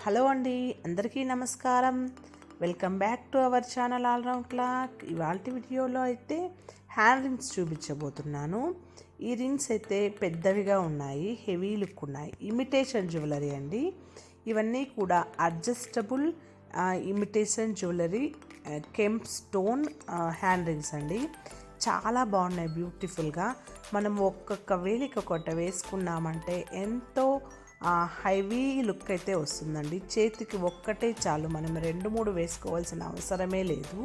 Hello అండి, అందరికీ నమస్కారం. Welcome back to our channel all round clock. ఇవాళ వీడియోలో అయితే హ్యాండ్ రింగ్స్ చూపించబోతున్నాను. ఈ రింగ్స్ అయితే పెద్దవిగా ఉన్నాయి, హెవీ లుక్ ఉన్నాయి. ఇమిటేషన్ జ్యువెలరీ అండి. ఇవన్నీ కూడా adjustable imitation jewellery kemp stone hand rings అండి. చాలా బాగున్నాయి, బ్యూటిఫుల్గా. మనం ఒక్కొక్క వేలికి ఒకటి వేసుకున్నామంటే ఎంతో హెవీ లుక్ అయితే వస్తుందండి. చేతికి ఒక్కటే చాలు, మనం 2-3 వేసుకోవాల్సిన అవసరమే లేదు.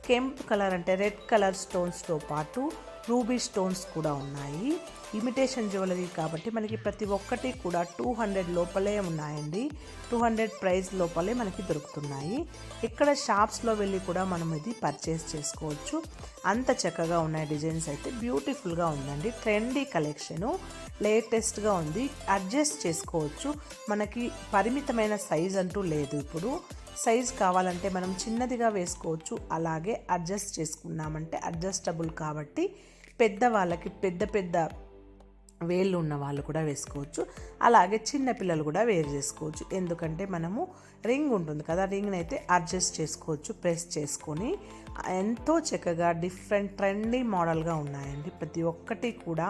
కెంప్ కలర్ అంటే రెడ్ కలర్ స్టోన్స్తో పాటు రూబీ స్టోన్స్ కూడా ఉన్నాయి. ఇమిటేషన్ జ్యువెలరీ కాబట్టి మనకి ప్రతి ఒక్కటి కూడా 200 లోపలే ఉన్నాయండి. 200 ప్రైస్ లోపలే మనకి దొరుకుతున్నాయి. ఇక్కడ షాప్స్లో వెళ్ళి కూడా మనం ఇది పర్చేస్ చేసుకోవచ్చు. అంత చక్కగా ఉన్నాయి. డిజైన్స్ అయితే బ్యూటిఫుల్గా ఉందండి. ట్రెండీ కలెక్షను, లేటెస్ట్గా ఉంది. అడ్జస్ట్ చేసుకోవచ్చు. మనకి పరిమితమైన సైజ్ అంటూ లేదు. ఇప్పుడు సైజ్ కావాలంటే మనం చిన్నదిగా వేసుకోవచ్చు, అలాగే అడ్జస్ట్ చేసుకున్నామంటే అడ్జస్టబుల్ కాబట్టి పెద్దవాళ్ళకి పెద్ద వేళ్ళు ఉన్న వాళ్ళు కూడా వేసుకోవచ్చు, అలాగే చిన్నపిల్లలు కూడా వేర్ చేసుకోవచ్చు. ఎందుకంటే మనము రింగ్ ఉంటుంది కదా, రింగ్ని అయితే అడ్జస్ట్ చేసుకోవచ్చు ప్రెస్ చేసుకొని. ఎంతో చక్కగా డిఫరెంట్ ట్రెండీ మోడల్గా ఉన్నాయండి. ప్రతి ఒక్కటి కూడా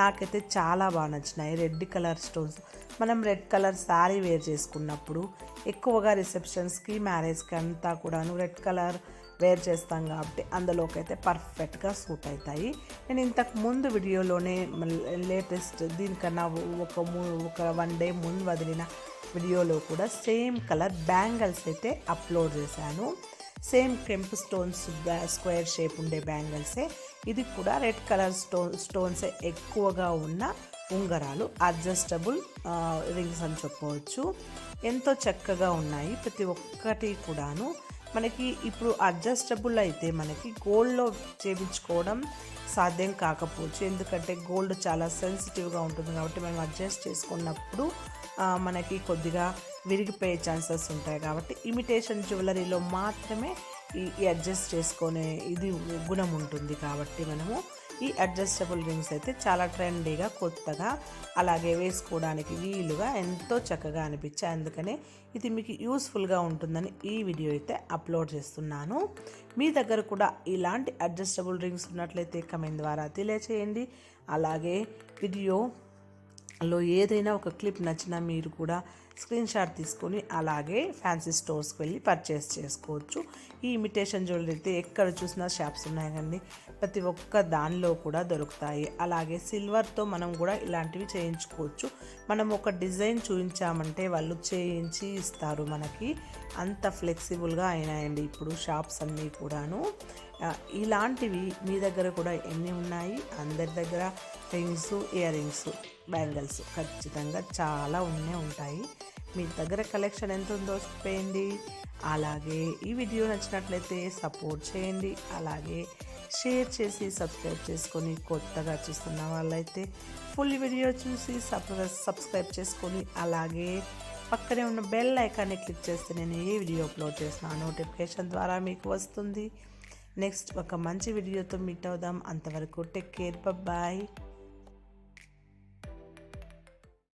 నాకైతే చాలా బాగా నచ్చినాయి. రెడ్ కలర్ స్టోన్స్, మనం రెడ్ కలర్ శారీ వేర్ చేసుకున్నప్పుడు ఎక్కువగా రిసెప్షన్స్కి, మ్యారేజ్కి అంతా కూడాను రెడ్ కలర్ వేర్ చేస్తాం కాబట్టి అందులోకి అయితే పర్ఫెక్ట్గా సూట్ అవుతాయి. నేను ఇంతకు ముందు వీడియోలోనే లేటెస్ట్ దీనికన్నా ఒక 1 డే ముందు వదిలిన వీడియోలో కూడా సేమ్ కలర్ బ్యాంగిల్స్ అయితే అప్లోడ్ చేశాను. Same kemp stones square shape ఉండే బ్యాంగిల్సే. ఇది కూడా రెడ్ కలర్ స్టోన్సే ఎక్కువగా ఉన్న ఉంగరాలు, అడ్జస్టబుల్ రింగ్స్ అని చెప్పవచ్చు. ఎంతో చక్కగా ఉన్నాయి ప్రతి ఒక్కటి కూడాను. మనకి ఇప్పుడు అడ్జస్టబుల్ అయితే మనకి గోల్డ్లో చేయించుకోవడం సాధ్యం కాకపోవచ్చు, ఎందుకంటే గోల్డ్ చాలా సెన్సిటివ్గా ఉంటుంది కాబట్టి మనం అడ్జస్ట్ చేసుకున్నప్పుడు మనకి కొద్దిగా విరిగిపోయే ఛాన్సెస్ ఉంటాయి. కాబట్టి ఇమిటేషన్ జ్యువెలరీలో మాత్రమే ఈ అడ్జస్ట్ చేసుకునే ఇది గుణం ఉంటుంది. కాబట్టి మనము ఈ అడ్జస్టబుల్ రింగ్స్ అయితే చాలా ట్రెండీగా, కొత్తగా, అలాగే వేసుకోవడానికి వీలుగా ఎంతో చక్కగా అనిపించాయి. అందుకనే ఇది మీకు యూస్ఫుల్గా ఉంటుందని ఈ వీడియో అయితే అప్లోడ్ చేస్తున్నాను. మీ దగ్గర కూడా ఇలాంటి అడ్జస్టబుల్ రింగ్స్ ఉన్నట్లయితే కమెంట్ ద్వారా తెలియచేయండి. అలాగే వీడియోలో ఏదైనా ఒక క్లిప్ నచ్చినా మీరు కూడా స్క్రీన్ షాట్ తీసుకొని అలాగే ఫ్యాన్సీ స్టోర్స్కి వెళ్ళి పర్చేస్ చేసుకోవచ్చు. ఈ ఇమిటేషన్ జ్యువెలరీ అయితే ఎక్కడ చూసినా షాప్స్ ఉన్నాయి కండి, ప్రతి ఒక్క దానిలో కూడా దొరుకుతాయి. అలాగే సిల్వర్తో మనం కూడా ఇలాంటివి చేయించుకోవచ్చు. మనం ఒక డిజైన్ చూపించామంటే వాళ్ళు చేయించి ఇస్తారు మనకి. అంత ఫ్లెక్సిబుల్గా అయినాయండి ఇప్పుడు షాప్స్ అన్నీ కూడాను. ఇలాంటివి మీ దగ్గర కూడా ఎన్ని ఉన్నాయి? అందరి దగ్గర రింగ్స్, ఇయర్ రింగ్స్, బ్యాంగిల్స్ ఖచ్చితంగా చాలా ఉంటాయి. మీ దగ్గర కలెక్షన్ ఎంత ఉందో చెప్పండి. అలాగే ఈ వీడియో నచ్చినట్లయితే సపోర్ట్ చేయండి. అలాగే షేర్ చేసి సబ్స్క్రైబ్ చేసుకొని, కొత్తగా చూస్తున్న వాళ్ళైతే ఫుల్ వీడియో చూసి సబ్స్క్రైబ్ చేసుకొని, అలాగే పక్కనే ఉన్న బెల్ ఐకాన్ని క్లిక్ చేస్తే నేను ఏ వీడియో అప్లోడ్ చేసిన నోటిఫికేషన్ ద్వారా మీకు వస్తుంది. నెక్స్ట్ ఒక మంచి వీడియోతో మీట్ అవుదాం. అంతవరకు టేక్ కేర్, బాయ్.